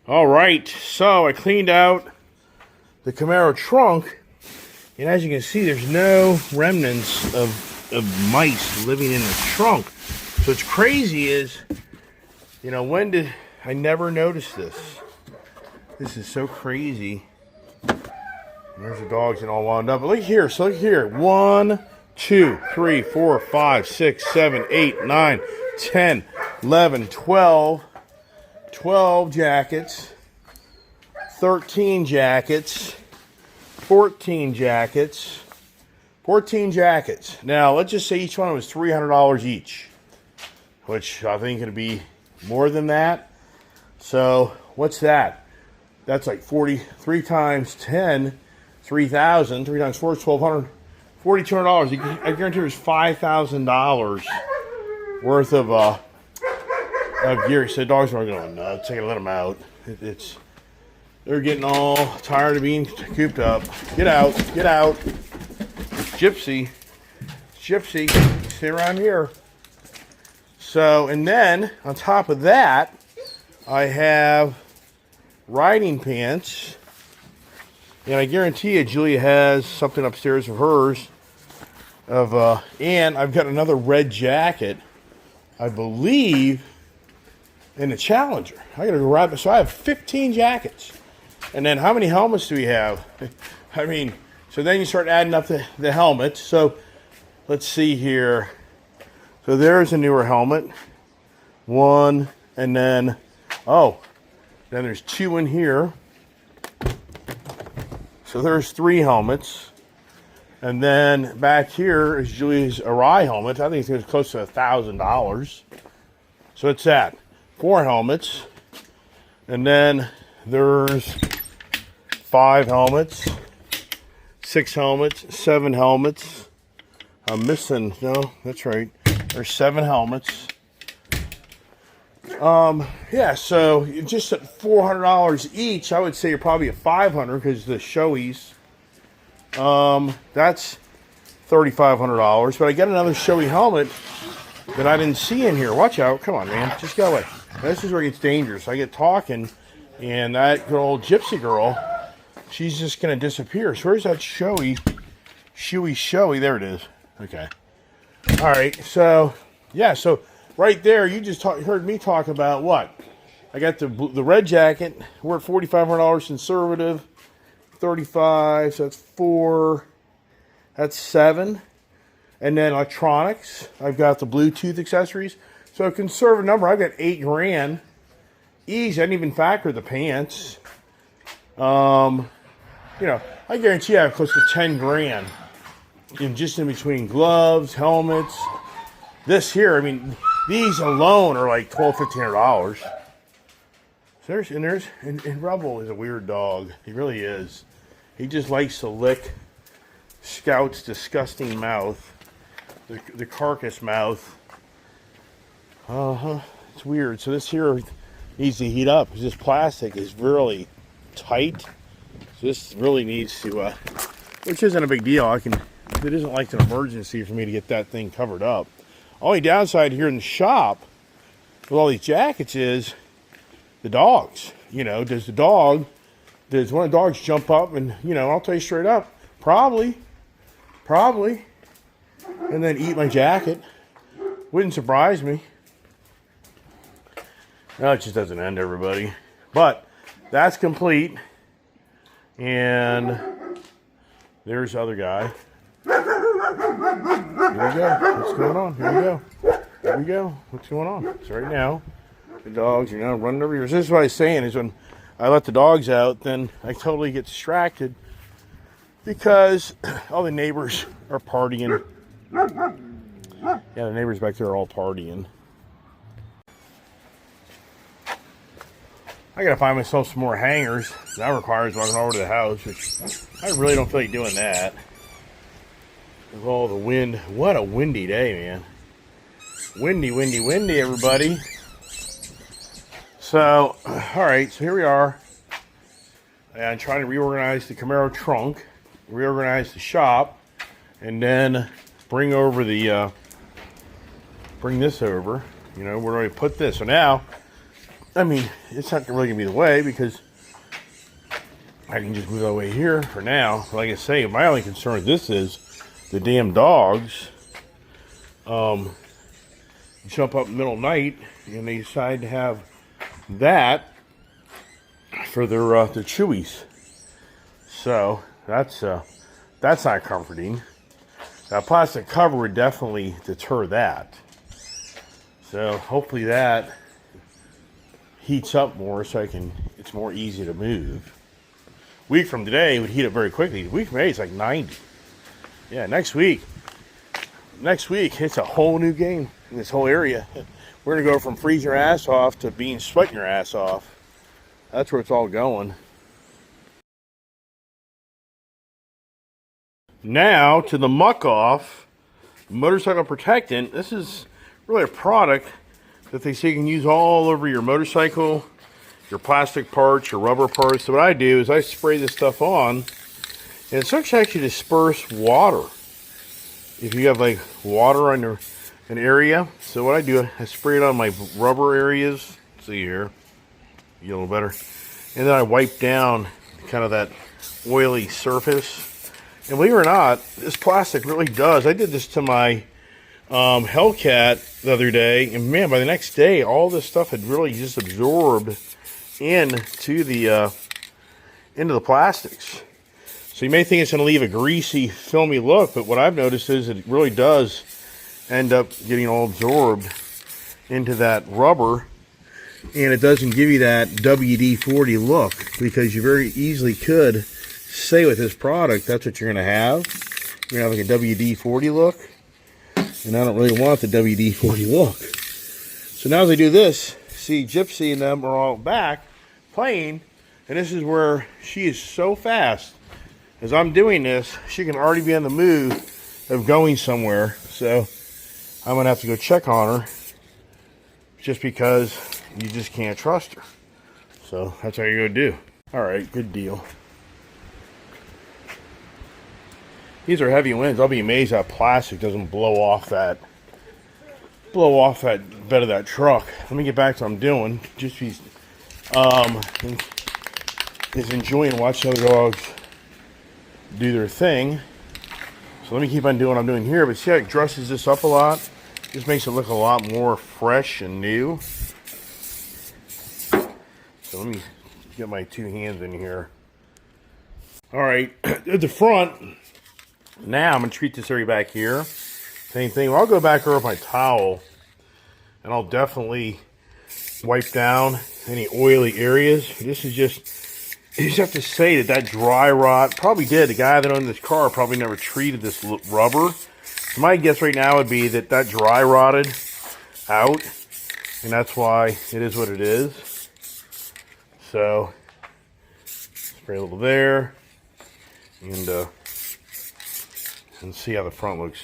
All right, so I cleaned out the CAMARO trunk, and as you can see, there's no remnants of mice living in the trunk. So what's crazy is, when did I never notice this? This is so crazy. And there's the dogs and all wound up. But look here, 1, 2, 3, 4, 5, 6, 7, 8, 9, 10, 11, 12 jackets, 13 jackets, 14 jackets, 14 jackets. Now, let's just say each one was $300 each, which I think it'd be more than that. So, what's that? That's like 43 times 10, 3,000. 3 times 4 is 1,200. $4,200. I guarantee there's $5,000 worth of gear. So dogs are going nuts. I gotta let them out. They're getting all tired of being cooped up. Get out, get out. Gypsy, stay around here. So, and then on top of that, I have riding pants. And I guarantee you, Julia has something upstairs of hers. And I've got another red jacket, I believe, in the Challenger. I gotta go grab it. So I have 15 jackets. And then how many helmets do we have? I mean, so then you start adding up the helmets. So let's see here. So there's a newer helmet. One, and then, then there's 2 in here. So there's 3 helmets. And then back here is Julie's Arai helmet. I think it's close to $1,000. So it's that. 4 helmets. And then there's 5 helmets. 6 helmets. 7 helmets. I'm missing, no, that's right. There's 7 helmets. Yeah, so just at $400 each, I would say you're probably at $500 because the Shoeies. That's $3,500. But I got another Shoei helmet that I didn't see in here. Watch out. Come on, man. Just go away. This is where it gets dangerous. I get talking, and that good old gypsy girl, she's just going to disappear. So where's that Shoei? There it is. Okay. All right. So, yeah. So right there, you just heard me talk about what? I got the red jacket. We're at $4,500 conservative. 35, so that's 4. That's 7. And then electronics. I've got the Bluetooth accessories. So a conservative number, I've got $8 grand. Easy. I didn't even factor the pants. I guarantee I have close to 10 grand. Just in between gloves, helmets. This here, I mean, these alone are like $1,200, $1,500. And Rebel is a weird dog. He really is. He just likes to lick Scout's disgusting mouth. The carcass mouth. It's weird. So this here needs to heat up because this plastic is really tight. So this really needs to, which isn't a big deal. It isn't like an emergency for me to get that thing covered up. Only downside here in the shop with all these jackets is the dogs. Does one of the dogs jump up and, I'll tell you straight up, probably, and then eat my jacket. Wouldn't surprise me. No, it just doesn't end, everybody. But that's complete. And there's the other guy. Here we go. What's going on? Here we go. What's going on? So right now, the dogs are now running over here. So this is what I was saying is when I let the dogs out, then I totally get distracted because all the neighbors are partying. Yeah, the neighbors back there are all partying. I gotta find myself some more hangers. That requires walking over to the house, which I really don't feel like doing that. With all the wind. What a windy day, man. Windy, everybody. So, alright, so here we are. I'm trying to reorganize the CAMARO trunk, reorganize the shop, and then bring over bring this over. Where do I put this? So now, I mean, it's not really going to be the way because I can just move away here for now. Like I say, my only concern with this is the damn dogs jump up in the middle of the night and they decide to have that for their chewies. So that's not comforting. That plastic cover would definitely deter that. So hopefully that heats up more so it's more easy to move. Week from today it would heat up very quickly. Week from today it's like 90. Yeah, next week it's a whole new game in this whole area. We're gonna go from freezing your ass off to being sweating your ass off. That's where it's all going. Now to the muck off motorcycle protectant. This is really a product that they say you can use all over your motorcycle, your plastic parts, your rubber parts. So what I do is I spray this stuff on, and it starts to actually disperse water. If you have like water under an area, so what I do, I spray it on my rubber areas. See here, get a little better, and then I wipe down kind of that oily surface. And believe it or not, this plastic really does. I did this to my Hellcat the other day, and man, by the next day, all this stuff had really just absorbed into the plastics. So you may think it's going to leave a greasy, filmy look, but what I've noticed is it really does end up getting all absorbed into that rubber, and it doesn't give you that WD-40 look, because you very easily could say with this product that's what you're going to have. You're going to have like a WD-40 look, and I don't really want the WD-40 look. So now as I do this, see Gypsy and them are all back playing, and this is where she is so fast. As I'm doing this, she can already be on the move of going somewhere. So I'm going to have to go check on her just because you just can't trust her. So that's how you're going to do. All right, good deal. These are heavy winds. I'll be amazed how plastic doesn't blow off that bed of that truck. Let me get back to what I'm doing. Just is enjoying watching the dogs do their thing. So let me keep on doing what I'm doing here. But see how it dresses this up a lot? Just makes it look a lot more fresh and new. So let me get my two hands in here. All right, at the front. Now I'm going to treat this area back here. Same thing. Well, I'll go back over with my towel, and I'll definitely wipe down any oily areas. This is just, you just have to say that dry rot probably did. The guy that owned this car probably never treated this rubber. So my guess right now would be that dry rotted out, and that's why it is what it is. So spray a little there, and see how the front looks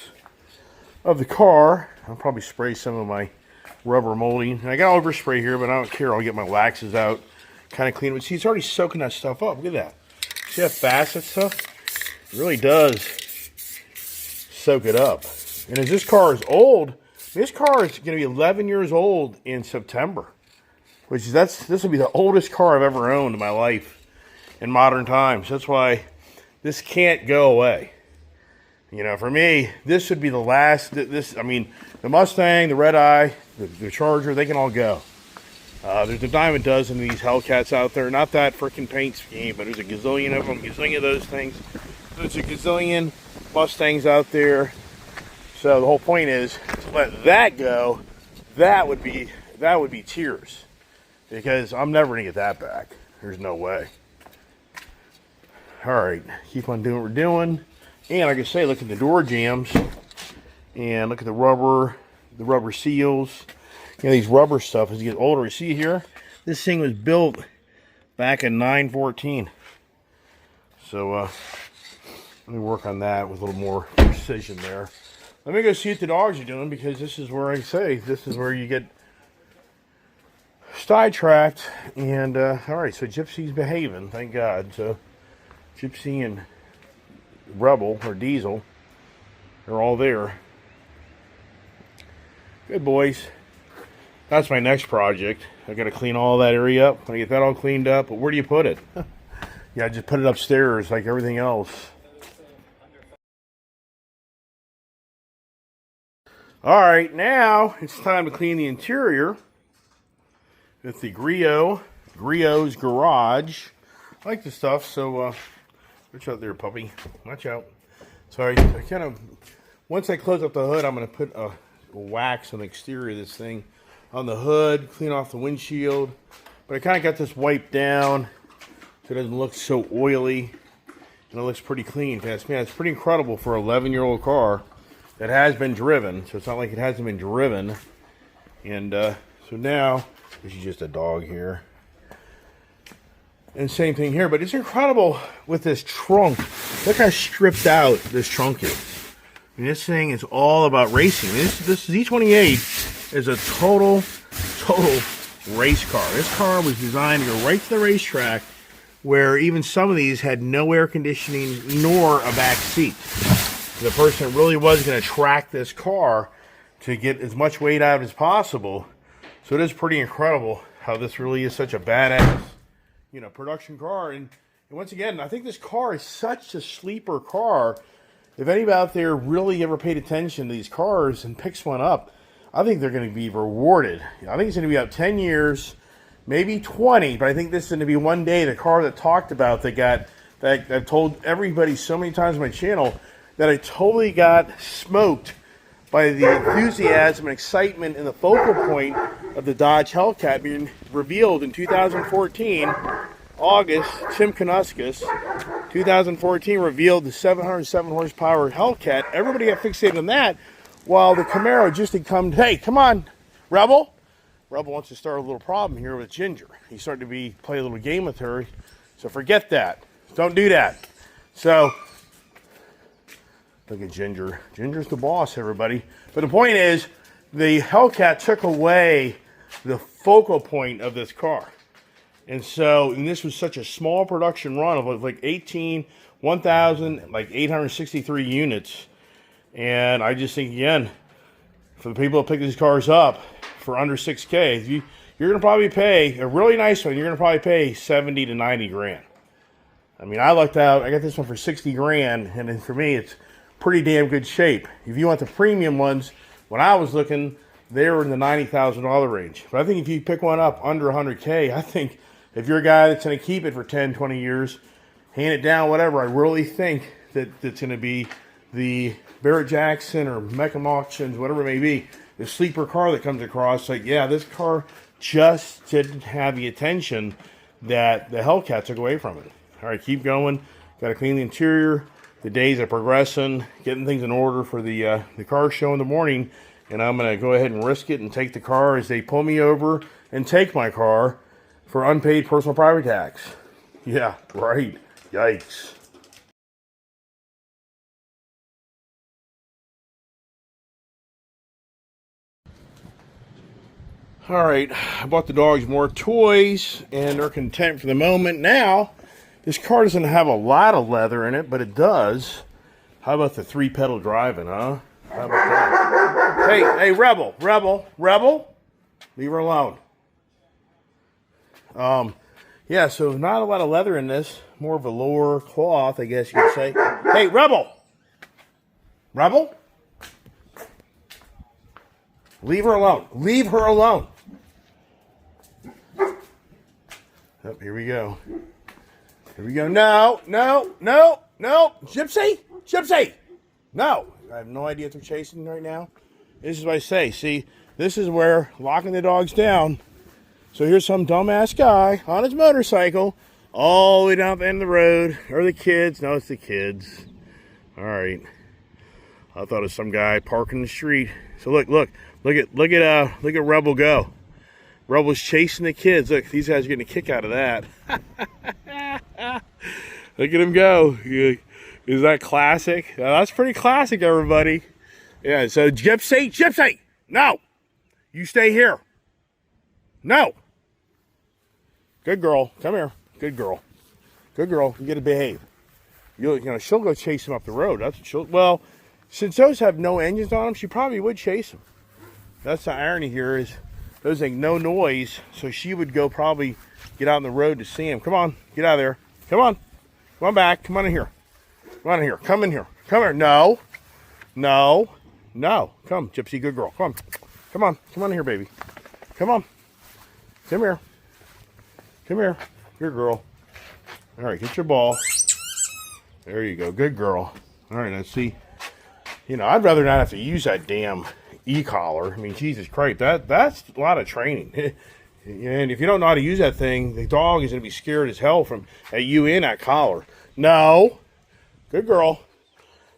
of the car. I'll probably spray some of my rubber molding. And I got overspray here, but I don't care. I'll get my waxes out, kind of clean it. See, it's already soaking that stuff up. Look at that. See how fast that stuff? It really does soak it up. And as this car is old, this car is going to be 11 years old in September, which is this will be the oldest car I've ever owned in my life in modern times. That's why this can't go away. You know, for me, this would be the last. I mean, the Mustang, the Red Eye, the Charger, they can all go. There's a dime a dozen of these Hellcats out there. Not that freaking paint scheme, but there's a gazillion of them, gazillion of those things. There's a gazillion Mustangs out there. So the whole point is to let that go. That would be tears, because I'm never gonna get that back. There's no way. All right, keep on doing what we're doing. And like I say, look at the door jambs, and look at the rubber seals. You know, these rubber stuff as you get older. You see here, this thing was built back in 914. So let me work on that with a little more precision there. Let me go see what the dogs are doing, because this is where this is where you get sidetracked. And all right, so Gypsy's behaving, thank God. So Gypsy and Rebel or Diesel, they're all there. Good boys. That's my next project. I got to clean all that area up. I get that all cleaned up. But where do you put it? Yeah, just put it upstairs like everything else. All right, now it's time to clean the interior with the Griot's Garage. I like the stuff, so watch out there, puppy. Watch out. Sorry, I kind of, once I close up the hood, I'm going to put a wax on the exterior of this thing. On the hood, clean off the windshield. But I kind of got this wiped down so it doesn't look so oily. And it looks pretty clean. Man, it's pretty incredible for an 11-year-old car that has been driven. So it's not like it hasn't been driven. And so now, this is just a dog here. And same thing here. But it's incredible with this trunk. Look how stripped out this trunk is. I mean, this thing is all about racing. This Z28 is a total race car. This car was designed to go right to the racetrack, where even some of these had no air conditioning nor a back seat. The person really was going to track this car to get as much weight out as possible. So it is pretty incredible how this really is such a badass, production car. And once again, I think this car is such a sleeper car. If anybody out there really ever paid attention to these cars and picks one up, I think they're going to be rewarded. I think it's going to be out 10 years, maybe 20, but I think this is going to be one day the car that talked about that I've told everybody so many times on my channel that I totally got smoked by the enthusiasm and excitement and the focal point of the Dodge Hellcat being revealed in 2014, August. Tim Knuskis, 2014, revealed the 707 horsepower Hellcat. Everybody got fixated on that, while the Camaro just had come. Hey, come on, Rebel. Rebel wants to start a little problem here with Ginger. He's starting to play a little game with her. So forget that. Don't do that. So look at Ginger. Ginger's the boss, everybody. But the point is, the Hellcat took away the focal point of this car. And this was such a small production run of like 1,863 units. And I just think, again, for the people that pick these cars up for under $6K, you're going to probably pay, a really nice one, you're going to probably pay 70 to 90 grand. I mean, I lucked out. I got this one for 60 grand, and then for me, it's pretty damn good shape. If you want the premium ones, when I was looking, they were in the $90,000 range. But I think if you pick one up under 100K, I think if you're a guy that's going to keep it for 10, 20 years, hand it down, whatever, I really think that it's going to be the Barrett Jackson or Meckham Auctions, whatever it may be, the sleeper car that comes across. Like, yeah, this car just didn't have the attention that the Hellcat took away from it. All right, keep going. Got to clean the interior. The days are progressing, getting things in order for the car show in the morning. And I'm going to go ahead and risk it and take the car as they pull me over and take my car for unpaid personal property tax. Yeah, right. Yikes. All right, I bought the dogs more toys, and they're content for the moment. Now, this car doesn't have a lot of leather in it, but it does. How about the 3-pedal driving, huh? How about that? Hey, Rebel. Leave her alone. Yeah, so not a lot of leather in this. More velour cloth, I guess you could say. Hey, Rebel. Leave her alone. Oh, here we go. No. Gypsy. No. I have no idea if they're chasing right now. This is what I say. See, this is where locking the dogs down. So here's some dumbass guy on his motorcycle all the way down the end of the road. Or the kids. No, it's the kids. All right. I thought it was some guy parking the street. So look at Rebel go. Rebel's chasing the kids. Look, these guys are getting a kick out of that. Look at him go. Is that classic? That's pretty classic, everybody. Yeah, so Gypsy, no. You stay here. No. Good girl. Come here. Good girl. You got to behave. She'll go chase him up the road. That's what well, since those have no engines on them, she probably would chase him. That's the irony here is those make no noise. So she would go probably get out on the road to see him. Come on, get out of there. Come on. Come on back. Come on in here. Come on in here. Come in here. Come here. No. No. No. Come, Gypsy, good girl. Come on. Come on. Come on in here, baby. Come on. Come here. Come here. Good girl. All right, get your ball. There you go. Good girl. All right, let's see. You know, I'd rather not have to use that damn e-collar. I mean, Jesus Christ, that's a lot of training. And if you don't know how to use that thing, the dog is going to be scared as hell at you in that collar. No. Good girl.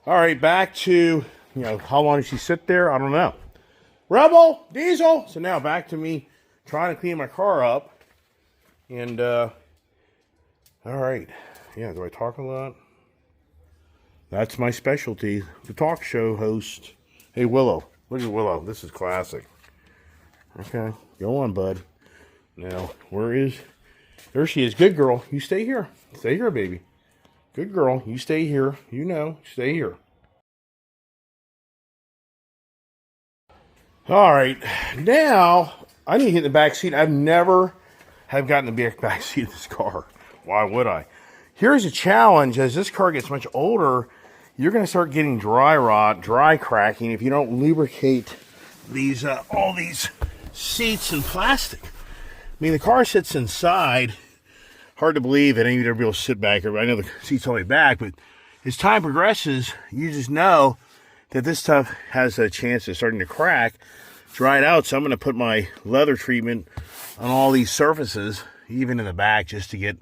All right, back to, you know, how long did she sit there? I don't know. Rebel, Diesel. So now back to me trying to clean my car up. And, all right. Yeah, do I talk a lot? That's my specialty, the talk show host. Hey, Willow. Look at Willow. This is classic. Okay, go on, bud. Now, there she is. Good girl. You stay here. Stay here, baby. Good girl. You stay here. You know, stay here. All right. Now, I need to get in the back seat. I've never have gotten in the back seat of this car. Why would I? Here's a challenge. As this car gets much older, you're going to start getting dry rot, dry cracking if you don't lubricate these all these seats in plastic. I mean, the car sits inside. Hard to believe that any of you ever be able to sit back. I know the seat's all the way back, but as time progresses, you just know that this stuff has a chance of starting to crack, dry it out. So I'm going to put my leather treatment on all these surfaces, even in the back, just to get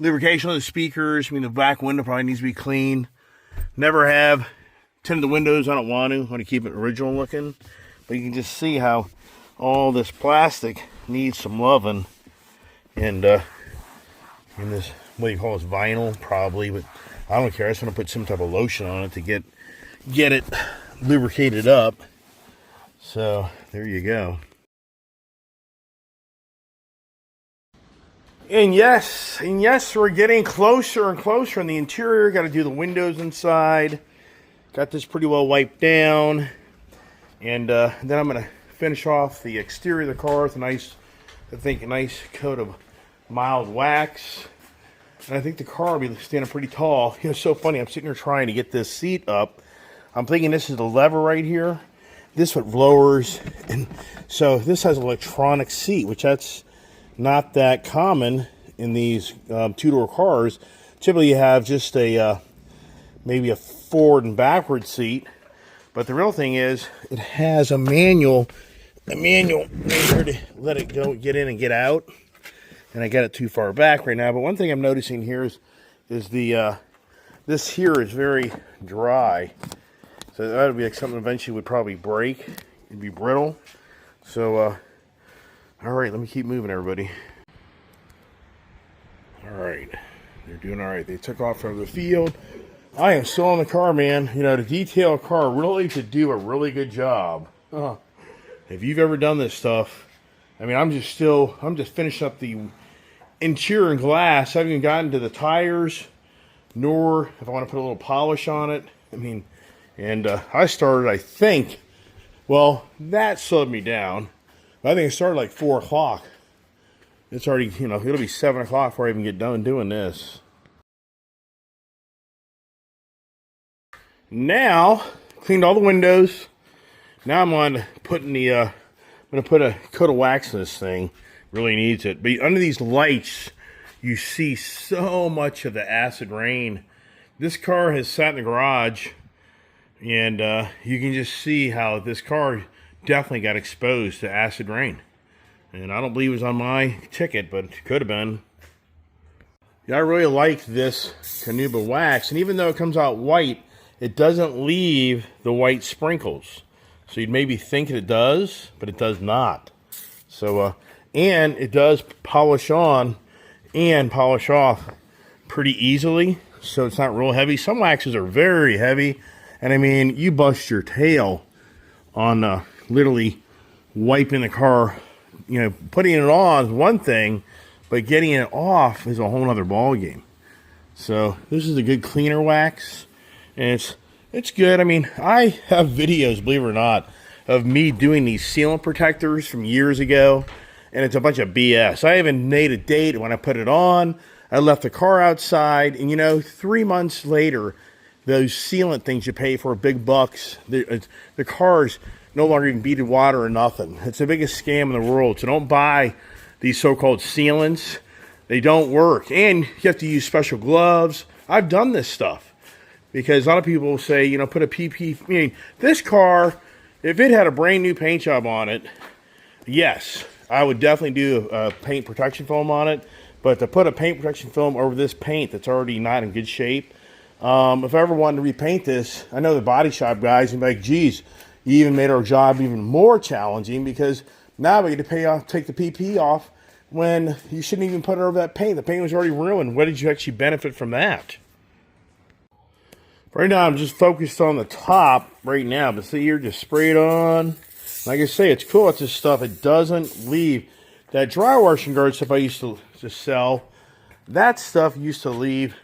lubrication on the speakers. I mean, the back window probably needs to be cleaned. Never have tinted the windows. I don't want to. I want to keep it original looking. But you can just see how all this plastic needs some loving. And in this, what do you call this, vinyl probably, but I don't care. I just want to put some type of lotion on it to get it lubricated up. So there you go. And yes, we're getting closer and closer in the interior. Got to do the windows inside. Got this pretty well wiped down. And then I'm going to finish off the exterior of the car with a nice coat of mild wax. And I think the car will be standing pretty tall. You know, it's so funny. I'm sitting here trying to get this seat up. I'm thinking this is the lever right here. This what lowers. And so this has an electronic seat, which that's not that common in these two-door cars. Typically you have just a maybe a forward and backward seat, but the real thing is it has a manual here to let it go, get in and get out. And I got it too far back right now. But one thing I'm noticing here is the this here is very dry, so that would be like something eventually would probably break. It'd be brittle. So all right, let me keep moving, everybody. All right, they're doing all right. They took off from the field. I am still in the car, man. You know, to detail a car really to do a really good job. If you've ever done this stuff, I mean, I'm just finishing up the interior and glass. I haven't even gotten to the tires, nor if I want to put a little polish on it. I mean, and I started, I think, well, that slowed me down. I think it started like 4 o'clock. It's already, you know, it'll be 7 o'clock before I even get done doing this. Now, cleaned all the windows. Now I'm on putting the, I'm going to put a coat of wax in this thing. Really needs it. But under these lights, you see so much of the acid rain. This car has sat in the garage, and you can just see how this car definitely got exposed to acid rain. And I don't believe it was on my ticket, but it could have been. Yeah, I really like this Canuba wax. And even though it comes out white, it doesn't leave the white sprinkles. So you'd maybe think it does, but it does not. So, and it does polish on and polish off pretty easily. So it's not real heavy. Some waxes are very heavy. And I mean, you bust your tail on literally wiping the car. You know, putting it on is one thing, but getting it off is a whole other ball game. So this is a good cleaner wax, and it's good. I mean, I have videos, believe it or not, of me doing these sealant protectors from years ago, and it's a bunch of BS. I even made a date when I put it on. I left the car outside, and 3 months later, those sealant things you pay for big bucks, the car's no longer even beaded water or nothing. It's the biggest scam in the world. So don't buy these so-called sealants. They don't work. And you have to use special gloves. I've done this stuff because a lot of people say, put a PP. I mean, this car, if it had a brand new paint job on it, yes, I would definitely do a paint protection film on it. But to put a paint protection film over this paint that's already not in good shape, if I ever wanted to repaint this, I know the body shop guys and be like, geez, you even made our job even more challenging because now we get to take the PP off when you shouldn't even put it over that paint. The paint was already ruined. What did you actually benefit from that? Right now, I'm just focused on the top right now. But see here, just spray it on. Like I say, it's cool. It's this stuff. It doesn't leave. That dry washing guard stuff I used to sell, that stuff used to leave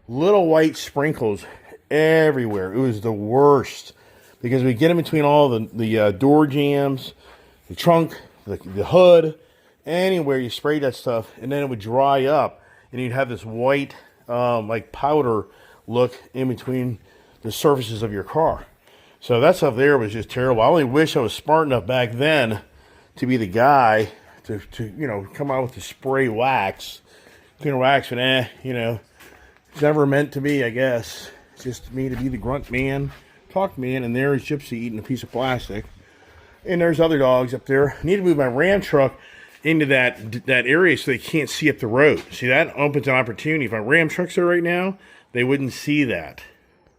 little white sprinkles everywhere. It was the worst because we get in between all the door jambs, the trunk, the hood, anywhere you spray that stuff, and then it would dry up, and you'd have this white, like powder look in between the surfaces of your car. So that stuff there was just terrible. I only wish I was smart enough back then to be the guy to come out with the spray wax, clear wax, but it's never meant to be, I guess. It's just me to be the grunt man, talk man, and there's Gypsy eating a piece of plastic. And there's other dogs up there. I need to move my Ram truck into that area so they can't see up the road. See, that opens an opportunity. If my Ram truck's there right now, they wouldn't see that.